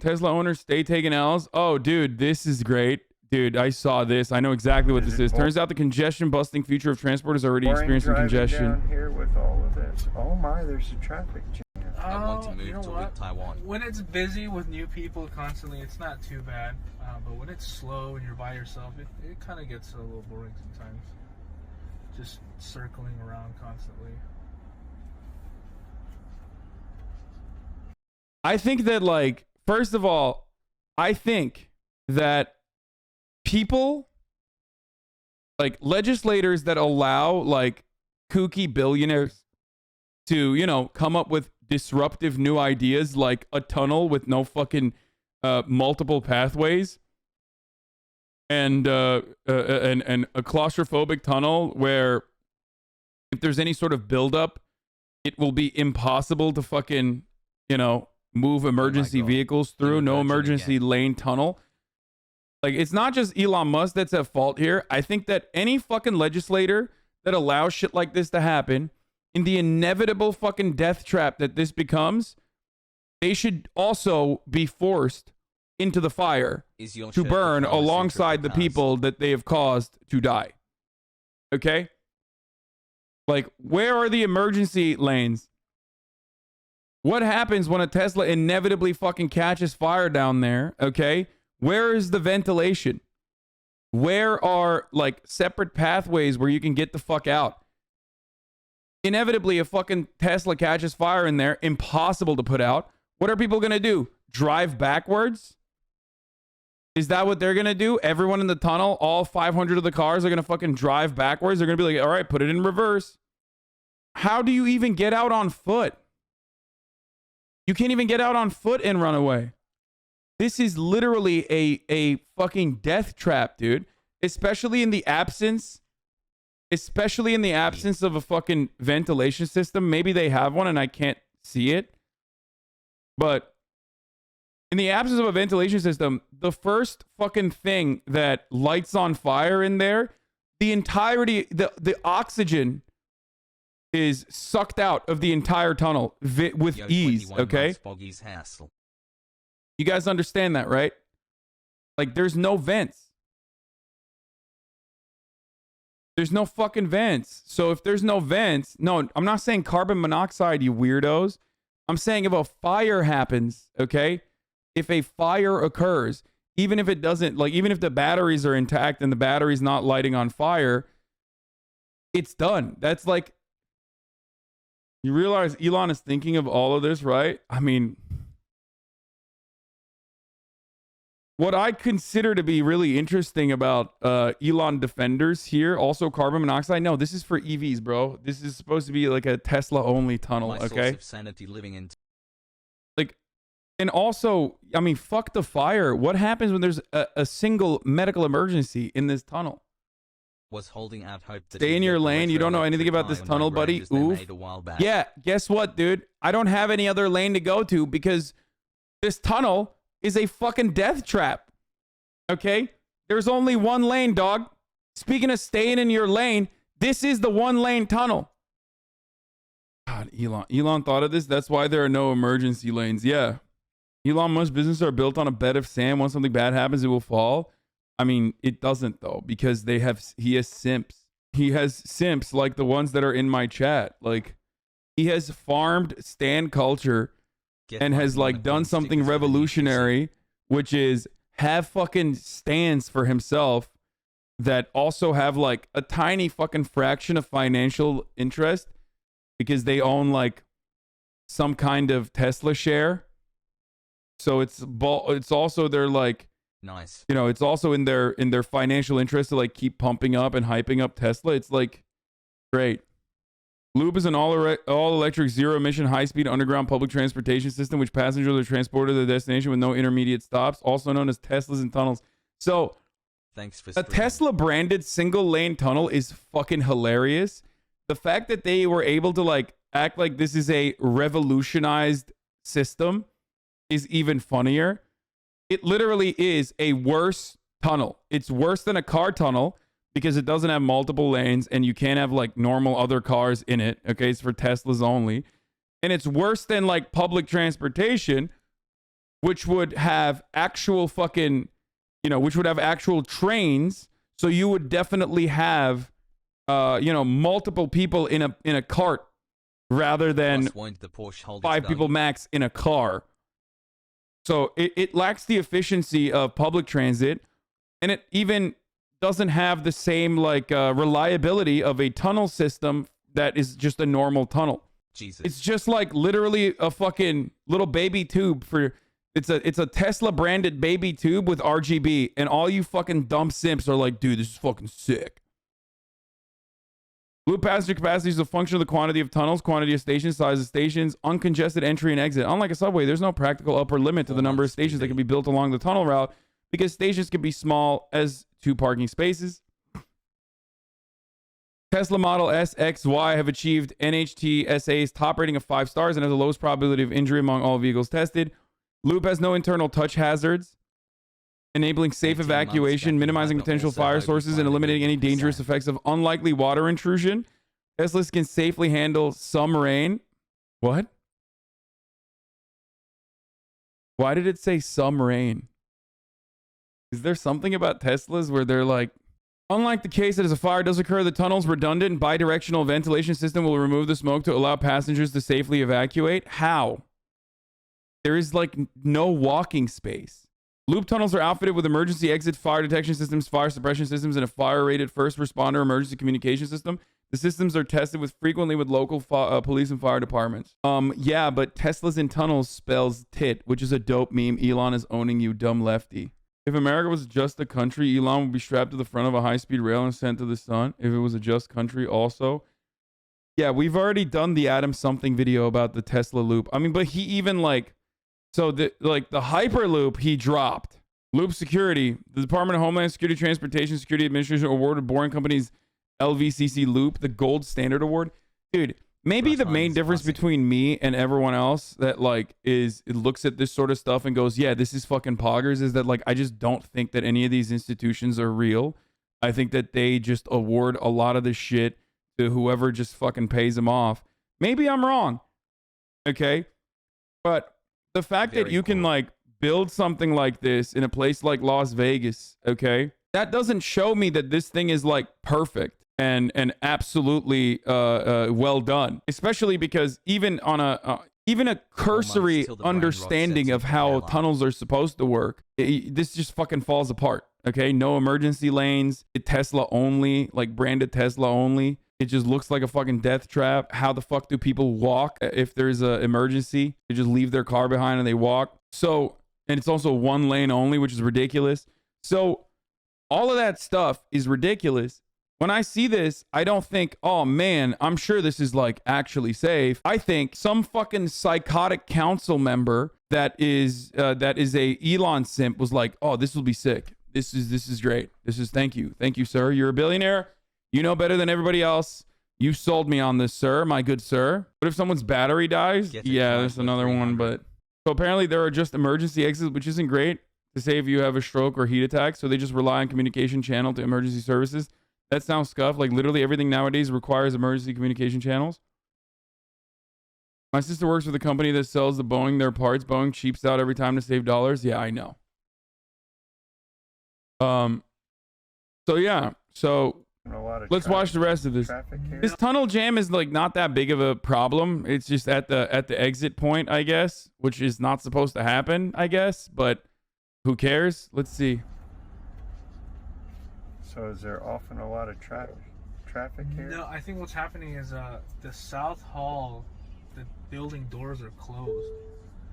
Tesla owners stay taking L's. Oh, dude, this is great. Dude, I saw this. I know exactly what this is. Turns out the congestion busting feature of transport is already experiencing congestion. Down here with all of this. Oh my, there's a traffic jam. I want to move to Taiwan. When it's busy with new people constantly, it's not too bad. But when it's slow and you're by yourself, it kind of gets a little boring sometimes. Just circling around constantly. I think that, like, first of all, I think that people, like legislators that allow like kooky billionaires to, you know, come up with disruptive new ideas like a tunnel with no fucking multiple pathways and a claustrophobic tunnel where if there's any sort of buildup, it will be impossible to fucking, you know, move emergency vehicles through. No emergency lane tunnel. Like, it's not just Elon Musk that's at fault here. I think that any fucking legislator that allows shit like this to happen, in the inevitable fucking death trap that this becomes, they should also be forced into the fire to burn alongside the people that they have caused to die. Okay? Like, where are the emergency lanes? What happens when a Tesla inevitably fucking catches fire down there? Okay? Where is the ventilation? Where are, like, separate pathways where you can get the fuck out? Inevitably, a fucking Tesla catches fire in there, impossible to put out. What are people going to do? Drive backwards? Is that what they're going to do? Everyone in the tunnel, all 500 of the cars are going to fucking drive backwards? They're going to be like, all right, put it in reverse. How do you even get out on foot? You can't even get out on foot and run away. This is literally a fucking death trap, dude. Especially in the absence of a fucking ventilation system. Maybe they have one and I can't see it. But in the absence of a ventilation system, the first fucking thing that lights on fire in there, the entirety, the oxygen is sucked out of the entire tunnel with ease, okay? You guys understand that, right? Like, there's no vents. There's no fucking vents. So if there's no vents, no, I'm not saying carbon monoxide, you weirdos. I'm saying if a fire happens, okay? If a fire occurs, even if it doesn't, like, even if the batteries are intact and the battery's not lighting on fire, it's done. That's like, you realize Elon is thinking of all of this, right? I mean, what I consider to be really interesting about Elon defenders here, also carbon monoxide. No, this is for EVs, bro. This is supposed to be like a Tesla-only tunnel, okay? Sanity living in like, and also, I mean, fuck the fire. What happens when there's a single medical emergency in this tunnel? Was holding out hope that stay in your lane. You don't know anything about this tunnel, buddy. Oof. Yeah, guess what, dude? I don't have any other lane to go to because this tunnel is a fucking death trap. Okay? There's only one lane, dog. Speaking of staying in your lane, this is the one lane tunnel. God, Elon thought of this. That's why there are no emergency lanes. Yeah. Elon Musk's businesses are built on a bed of sand. Once something bad happens, it will fall. I mean, it doesn't though, because he has simps. He has simps like the ones that are in my chat. Like, he has farmed stan culture and has like done something revolutionary, which is have fucking stands for himself that also have like a tiny fucking fraction of financial interest because they own like some kind of Tesla share. So it's also their like, nice. You know, it's also in their financial interest to like keep pumping up and hyping up Tesla. It's like great. Loop is an all-electric, zero-emission, high-speed underground public transportation system which passengers are transported to their destination with no intermediate stops, also known as Teslas and tunnels. So, thanks for a Tesla-branded single-lane tunnel is fucking hilarious. The fact that they were able to like act like this is a revolutionized system is even funnier. It literally is a worse tunnel. It's worse than a car tunnel because it doesn't have multiple lanes and you can't have like normal other cars in it. Okay, it's for Teslas only. And it's worse than like public transportation, which would have actual fucking, which would have actual trains. So you would definitely have, multiple people in a cart rather than 5 people max in a car. So it lacks the efficiency of public transit, and it even doesn't have the same reliability of a tunnel system that is just a normal tunnel. Jesus. It's just like literally a fucking little baby tube it's a Tesla branded baby tube with RGB, and all you fucking dumb simps are like, dude, this is fucking sick. Loop passenger capacity is a function of the quantity of tunnels, quantity of stations, size of stations, uncongested entry and exit. Unlike a subway, there's no practical upper limit to the number of stations that can be built along the tunnel route, because stations can be small as 2 parking spaces. Tesla Model S, X, Y have achieved NHTSA's top rating of 5 stars and have the lowest probability of injury among all vehicles tested. Loop has no internal touch hazards, enabling safe evacuation, minimizing potential fire sources, and eliminating any dangerous effects of unlikely water intrusion. Teslas can safely handle some rain. What? Why did it say some rain? Is there something about Teslas where they're like, unlike the case that as a fire does occur, the tunnel's redundant bidirectional ventilation system will remove the smoke to allow passengers to safely evacuate? How? There is like no walking space. Loop tunnels are outfitted with emergency exit fire detection systems, fire suppression systems, and a fire-rated first responder emergency communication system. The systems are tested frequently with local police and fire departments. Yeah, but Teslas in tunnels spells tit, which is a dope meme. Elon is owning you, dumb lefty. If America was just a country, Elon would be strapped to the front of a high-speed rail and sent to the sun. If it was a just country also. Yeah, we've already done the Adam something video about the Tesla loop. I mean, but he even so the Hyperloop he dropped. Loop security. The Department of Homeland Security Transportation Security Administration awarded Boring Company's LVCC Loop the Gold Standard Award. Dude, maybe the main difference between me and everyone else that it looks at this sort of stuff and goes, yeah, this is fucking poggers, is that I just don't think that any of these institutions are real. I think that they just award a lot of this shit to whoever just fucking pays them off. Maybe I'm wrong. Okay? But the fact that you can build something like this in a place like Las Vegas, okay, that doesn't show me that this thing is perfect and absolutely well done. Especially because even on a cursory understanding of how tunnels are supposed to work, this just fucking falls apart. Okay, no emergency lanes. Tesla only, branded Tesla only. It just looks like a fucking death trap. How the fuck do people walk if there's an emergency? They just leave their car behind and they walk. So, and it's also 1 lane only, which is ridiculous. So all of that stuff is ridiculous. When I see this, I don't think, oh man, I'm sure this is actually safe. I think some fucking psychotic council member that is a Elon simp was like, oh, this will be sick. This is great. Thank you, sir. You're a billionaire. You know better than everybody else. You sold me on this, sir, my good sir. What if someone's battery dies? Yeah, there's another one. But so apparently there are just emergency exits, which isn't great to say if you have a stroke or heat attack. So they just rely on communication channel to emergency services. That sounds scuffed. Literally everything nowadays requires emergency communication channels. My sister works with a company that sells the Boeing their parts. Boeing cheaps out every time to save dollars. Yeah, I know. So yeah. So let's watch the rest of this. This tunnel jam is not that big of a problem. It's just at the exit point, I guess, which is not supposed to happen, I guess, but who cares? Let's see. So is there often a lot of traffic here? No, I think what's happening is the South Hall, the building doors are closed.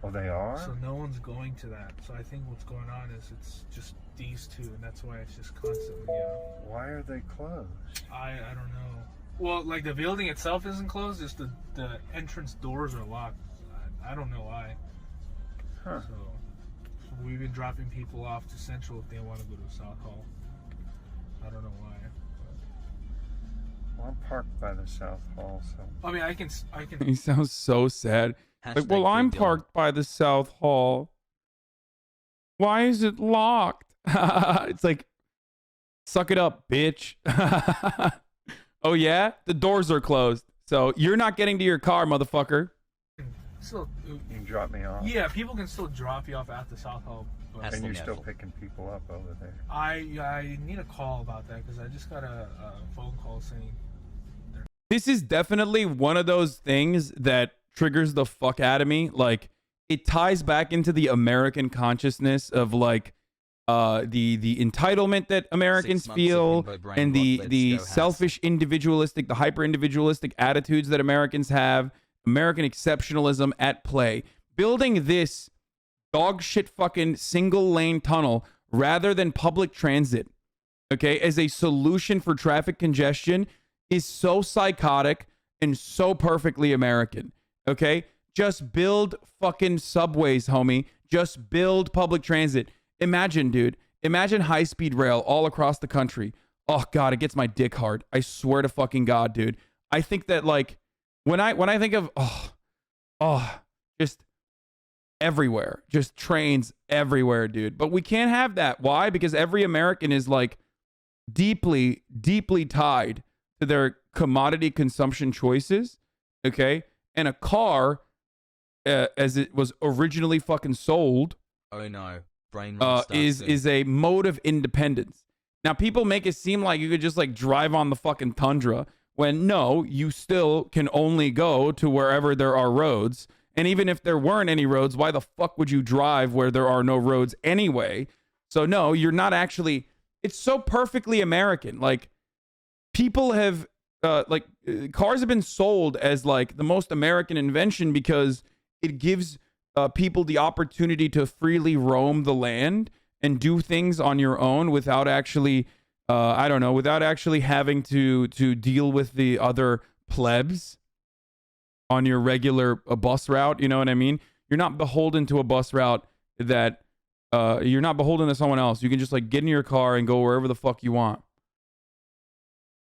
Oh, they are? So no one's going to that. So I think what's going on is it's just these two, and that's why it's just constantly. Why are they closed? I don't know. Well, the building itself isn't closed. Just the entrance doors are locked. I don't know why. Huh. So we've been dropping people off to Central if they want to go to South Hall. I don't know why. Well, I'm parked by the South Hall, so. I mean, I can. He sounds so sad. Well, I'm parked by the South Hall. Why is it locked? It's suck it up, bitch. Oh yeah, the doors are closed, so you're not getting to your car, motherfucker. still. You can drop me off. Yeah, people can still drop you off at the South Hall. But And you're still picking people up over there. I need a call about that because I just got a phone call saying. This is definitely one of those things that triggers the fuck out of me. Like, it ties back into the American consciousness of like the entitlement that Americans feel, and the selfish individualistic, the hyper individualistic attitudes that Americans have, American exceptionalism at play. Building this dog shit fucking single lane tunnel rather than public transit, okay, as a solution for traffic congestion is so psychotic and so perfectly American, okay? Just build fucking subways, homie. Just build public transit. Imagine, dude. Imagine high-speed rail all across the country. Oh, God, it gets my dick hard. I swear to fucking God, dude. I think that, like, when I think of, just everywhere. Just trains everywhere, dude. But we can't have that. Why? Because every American is, like, deeply, deeply tied to their commodity consumption choices, okay? And a car, as it was originally fucking sold, oh no, brain is a mode of independence. Now, people make it seem like you could just like drive on the fucking tundra, when no, you still can only go to wherever there are roads. And even if there weren't any roads, why the fuck would you drive where there are no roads anyway? So no, you're not actually. It's so perfectly American. Like, people have cars have been sold as like the most American invention because it gives people the opportunity to freely roam the land and do things on your own without actually, without actually having to deal with the other plebs on your regular bus route. You know what I mean? You're not beholden to a bus route that you're not beholden to someone else. You can just like get in your car and go wherever the fuck you want.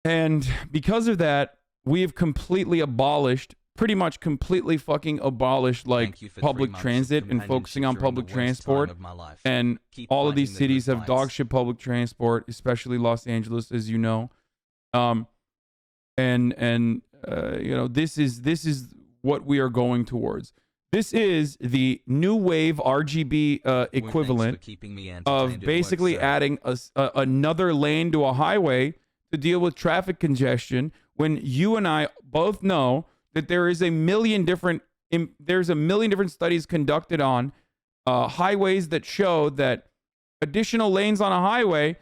And because of that, we have completely abolished, pretty much completely fucking abolished, like, public transit and focusing on public transport. And all of these cities have dog shit public transport, especially Los Angeles, as you know. You know, this is what we are going towards. This is the new wave RGB equivalent of basically adding another lane to a highway to deal with traffic congestion, when you and I both know that there's a million different studies conducted on highways that show that additional lanes on a highway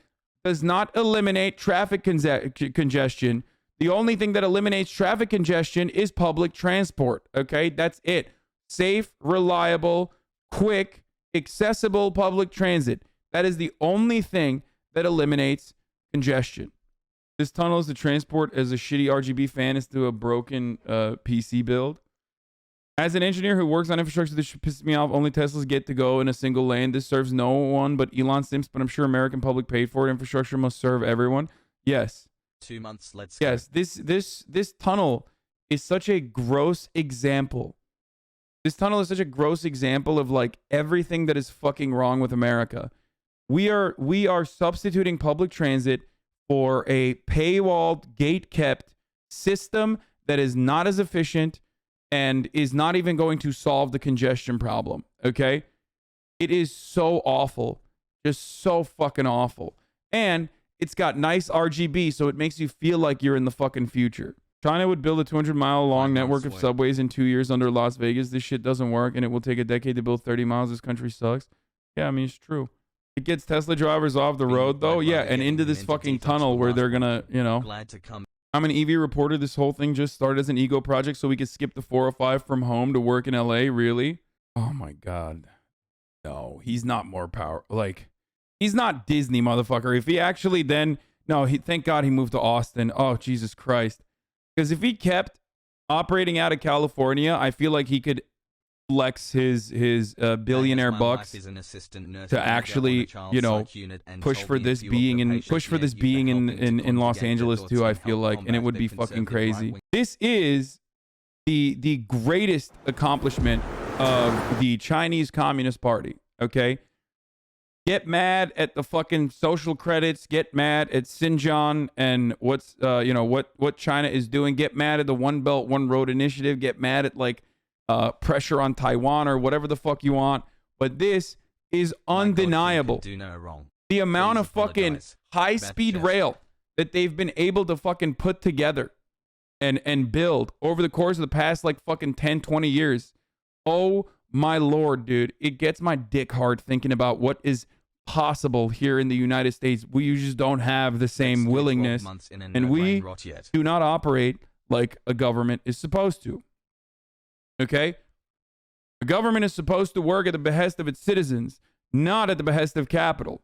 does not eliminate traffic congestion. The only thing that eliminates traffic congestion is public transport. Okay, that's it. Safe, reliable, quick, accessible public transit. That is the only thing that eliminates congestion. This tunnel is to transport as a shitty RGB fan is to a broken PC build. As an engineer who works on infrastructure, this should piss me off. Only Teslas get to go in a single lane. This serves no one but Elon Sims, but I'm sure American public paid for it. Infrastructure must serve everyone. Yes. 2 months, let's go. Yes, this tunnel is such a gross example. This tunnel is such a gross example of like everything that is fucking wrong with America. We are substituting public transit for a paywalled, gate-kept system that is not as efficient and is not even going to solve the congestion problem, okay? It is so awful. Just so fucking awful. And it's got nice RGB, so it makes you feel like you're in the fucking future. China would build a 200-mile-long network of subways in 2 years under Las Vegas. This shit doesn't work, and it will take a decade to build 30 miles. This country sucks. Yeah, I mean, it's true. It gets Tesla drivers off the road, though. Yeah, and into this fucking tunnel where they're gonna, you know. I'm an EV reporter. This whole thing just started as an ego project so we could skip the 405 from home to work in LA. Really? Oh my God. No, he's not more power. Like, he's not Disney, motherfucker. If he actually then, no, thank God he moved to Austin. Oh, Jesus Christ. Because if he kept operating out of California, I feel like he could flex his billionaire bucks to actually, you know, push for this being in Los Angeles too. I feel like, and it would be fucking crazy. This is the greatest accomplishment of the Chinese Communist Party. Okay, get mad at the fucking social credits. Get mad at Xinjiang and what's what China is doing. Get mad at the One Belt One Road initiative. Get mad at like pressure on Taiwan or whatever the fuck you want. But this is undeniable. Do no wrong. The amount Please of fucking apologize. high-speed Bad rail that they've been able to fucking put together and build over the course of the past like fucking 10, 20 years. Oh my Lord, dude. It gets my dick hard thinking about what is possible here in the United States. We just don't have the same willingness, and we do not operate like a government is supposed to. Okay? A government is supposed to work at the behest of its citizens, not at the behest of capital.